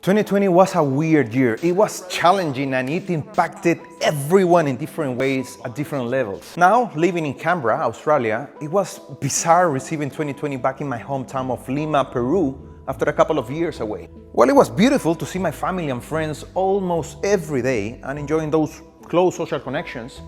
2020 was a weird year. It was challenging and it impacted everyone in different ways at different levels. Now, living in Canberra, Australia, it was bizarre receiving 2020 back in my hometown of Lima, Peru, after a couple of years away. Well, it was beautiful to see my family and friends almost every day and enjoying those close social connections.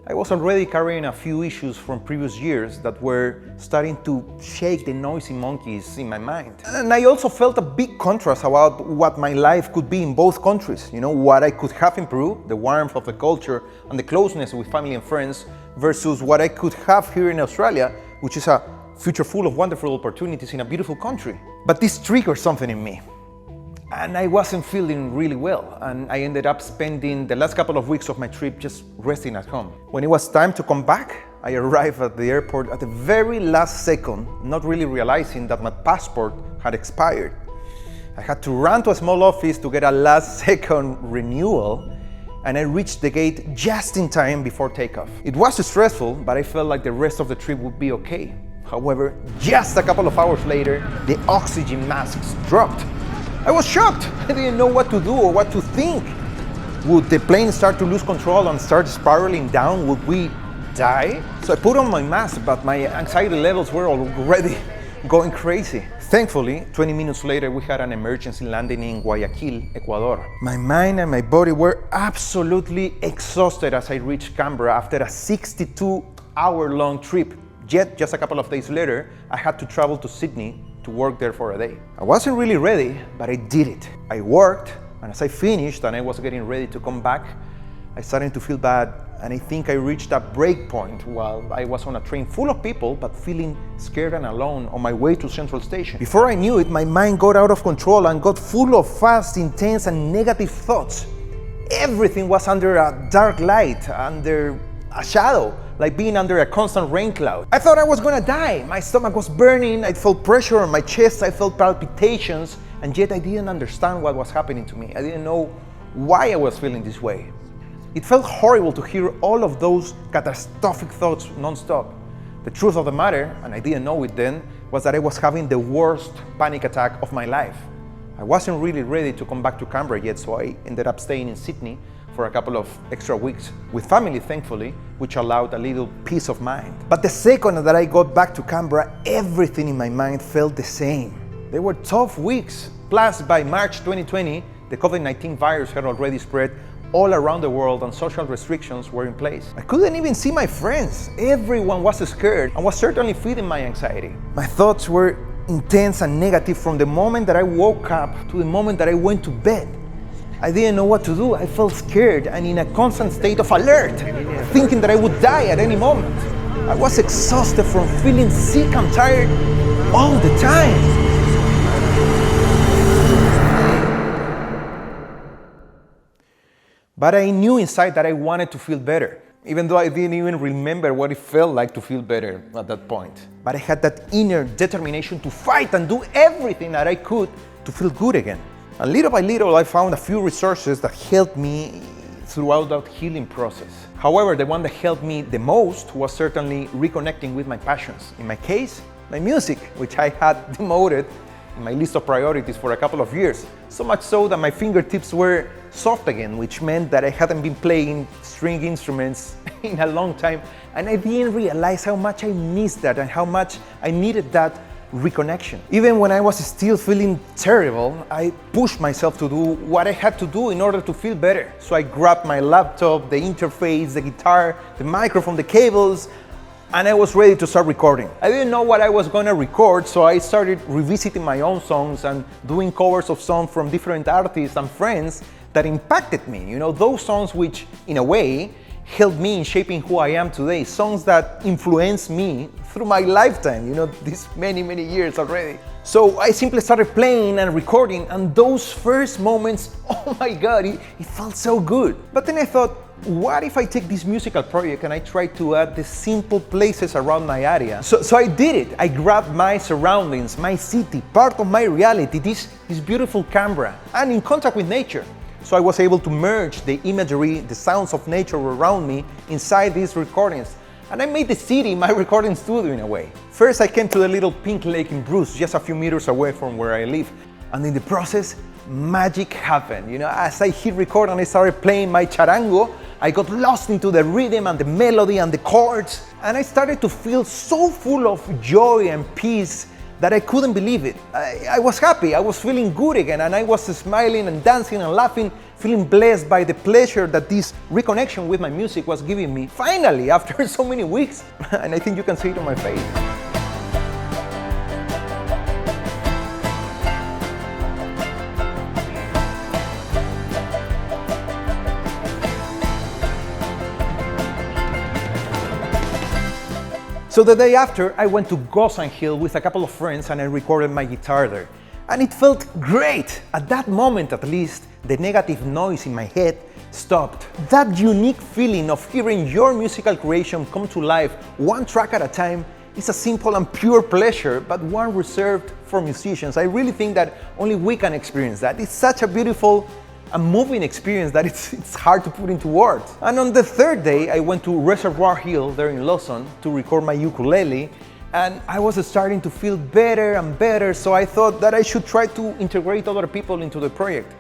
I was already carrying a few issues from previous years that were starting to shake the noisy monkeys in my mind. And I also felt a big contrast about what my life could be in both countries. You know, what I could have in Peru, the warmth of the culture and the closeness with family and friends, versus what I could have here in Australia, which is a future full of wonderful opportunities in a beautiful country. But this triggered something in me. And I wasn't feeling really well, and I ended up spending the last couple of weeks of my trip just resting at home. When it was time to come back, I arrived at the airport at the very last second, not really realizing that my passport had expired. I had to run to a small office to get a last second renewal, and I reached the gate just in time before takeoff. It was stressful, but I felt like the rest of the trip would be okay. However, just a couple of hours later, the oxygen masks dropped. I was shocked. I didn't know what to do or what to think. Would the plane start to lose control and start spiraling down? Would we die? So I put on my mask, but my anxiety levels were already going crazy. Thankfully, 20 minutes later, we had an emergency landing in Guayaquil, Ecuador. My mind and my body were absolutely exhausted as I reached Canberra after a 62-hour-long trip. Yet, just a couple of days later, I had to travel to Sydney to work there for a day. I wasn't really ready, but I did it. I worked, and as I finished and I was getting ready to come back, I started to feel bad, and I think I reached a break point while I was on a train full of people, but feeling scared and alone on my way to Central Station. Before I knew it, my mind got out of control and got full of fast, intense, and negative thoughts. Everything was under a dark light, under a shadow, like being under a constant rain cloud. I thought I was gonna die. My stomach was burning, I felt pressure on my chest, I felt palpitations, and yet I didn't understand what was happening to me. I didn't know why I was feeling this way. It felt horrible to hear all of those catastrophic thoughts non-stop. The truth of the matter, and I didn't know it then, was that I was having the worst panic attack of my life. I wasn't really ready to come back to Canberra yet, so I ended up staying in Sydney for a couple of extra weeks with family, thankfully, which allowed a little peace of mind. But the second that I got back to Canberra, everything in my mind felt the same. They were tough weeks. Plus, by March 2020, the COVID-19 virus had already spread all around the world and social restrictions were in place. I couldn't even see my friends. Everyone was scared and was certainly feeding my anxiety. My thoughts were intense and negative from the moment that I woke up to the moment that I went to bed. I didn't know what to do. I felt scared and in a constant state of alert, thinking that I would die at any moment. I was exhausted from feeling sick and tired all the time. But I knew inside that I wanted to feel better, even though I didn't even remember what it felt like to feel better at that point. But I had that inner determination to fight and do everything that I could to feel good again. And little by little, I found a few resources that helped me throughout that healing process. However, the one that helped me the most was certainly reconnecting with my passions. In my case, my music, which I had demoted in my list of priorities for a couple of years. So much so that my fingertips were soft again, which meant that I hadn't been playing string instruments in a long time. And I didn't realize how much I missed that and how much I needed that reconnection. Even when I was still feeling terrible, I pushed myself to do what I had to do in order to feel better. So I grabbed my laptop, the interface, the guitar, the microphone, the cables, and I was ready to start recording. I didn't know what I was gonna record, so I started revisiting my own songs and doing covers of songs from different artists and friends that impacted me. You know, those songs which, in a way, helped me in shaping who I am today. Songs that influenced me through my lifetime, you know, these many years already. So I simply started playing and recording, and those first moments, oh my God, it felt so good. But then I thought, what if I take this musical project and I try to add the simple places around my area? So I did it. I grabbed my surroundings, my city, part of my reality, this beautiful Canberra, and in contact with nature. So I was able to merge the imagery, the sounds of nature around me inside these recordings. And I made the city my recording studio in a way. First, I came to the little pink lake in Bruce, just a few meters away from where I live. And in the process, magic happened. You know, as I hit record and I started playing my charango, I got lost into the rhythm and the melody and the chords, and I started to feel so full of joy and peace that I couldn't believe it. I was happy, I was feeling good again, and I was smiling and dancing and laughing, feeling blessed by the pleasure that this reconnection with my music was giving me. Finally, after so many weeks, and I think you can see it on my face. So the day after, I went to Gozan Hill with a couple of friends and I recorded my guitar there. And it felt great. At that moment, at least, the negative noise in my head stopped. That unique feeling of hearing your musical creation come to life one track at a time is a simple and pure pleasure, but one reserved for musicians. I really think that only we can experience that. It's such a beautiful a moving experience that it's hard to put into words. And on the third day, I went to Reservoir Hill there in Lawson to record my ukulele, and I was starting to feel better and better, so I thought that I should try to integrate other people into the project.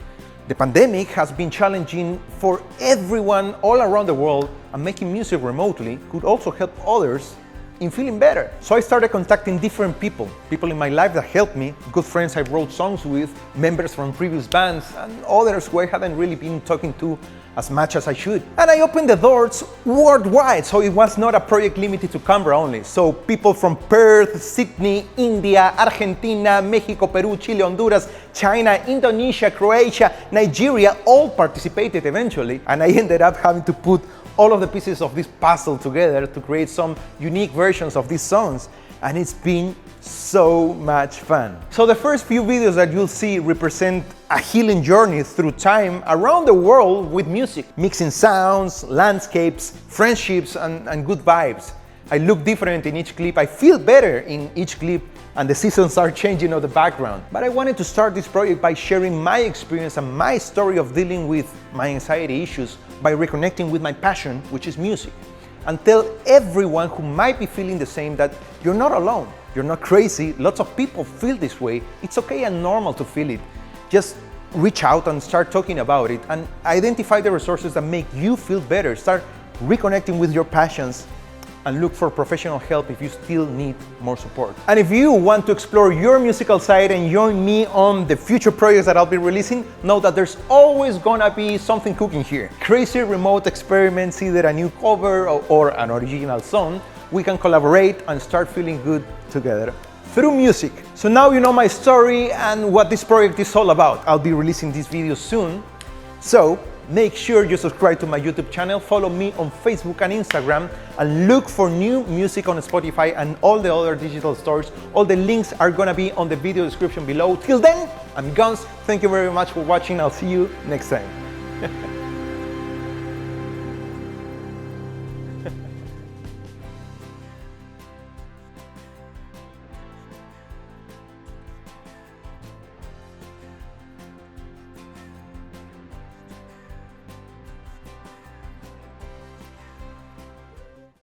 The pandemic has been challenging for everyone all around the world, and making music remotely could also help others in feeling better. So I started contacting different people in my life that helped me, good friends I wrote songs with, members from previous bands, and others who I hadn't really been talking to as much as I should. And I opened the doors worldwide, so it was not a project limited to Canberra only. So people from Perth, Sydney, India, Argentina, Mexico, Peru, Chile, Honduras, China, Indonesia, Croatia, Nigeria all participated eventually, and I ended up having to put all of the pieces of this puzzle together to create some unique versions of these songs, and it's been so much fun. So the first few videos that you'll see represent a healing journey through time around the world with music, mixing sounds, landscapes, friendships, and good vibes. I look different in each clip, I feel better in each clip, and the seasons are changing on the background. But I wanted to start this project by sharing my experience and my story of dealing with my anxiety issues by reconnecting with my passion, which is music, and tell everyone who might be feeling the same that you're not alone, you're not crazy, lots of people feel this way, it's okay and normal to feel it. Just reach out and start talking about it and identify the resources that make you feel better, start reconnecting with your passions, and look for professional help if you still need more support. And if you want to explore your musical side and join me on the future projects that I'll be releasing, know that there's always gonna be something cooking here. Crazy remote experiments, either a new cover or an original song, we can collaborate and start feeling good together through music. So now you know my story and what this project is all about. I'll be releasing these videos soon, so make sure you subscribe to my YouTube channel, follow me on Facebook and Instagram, and look for new music on Spotify and all the other digital stores. All the links are gonna be on the video description below. Till then, I'm Guns. Thank you very much for watching. I'll see you next time.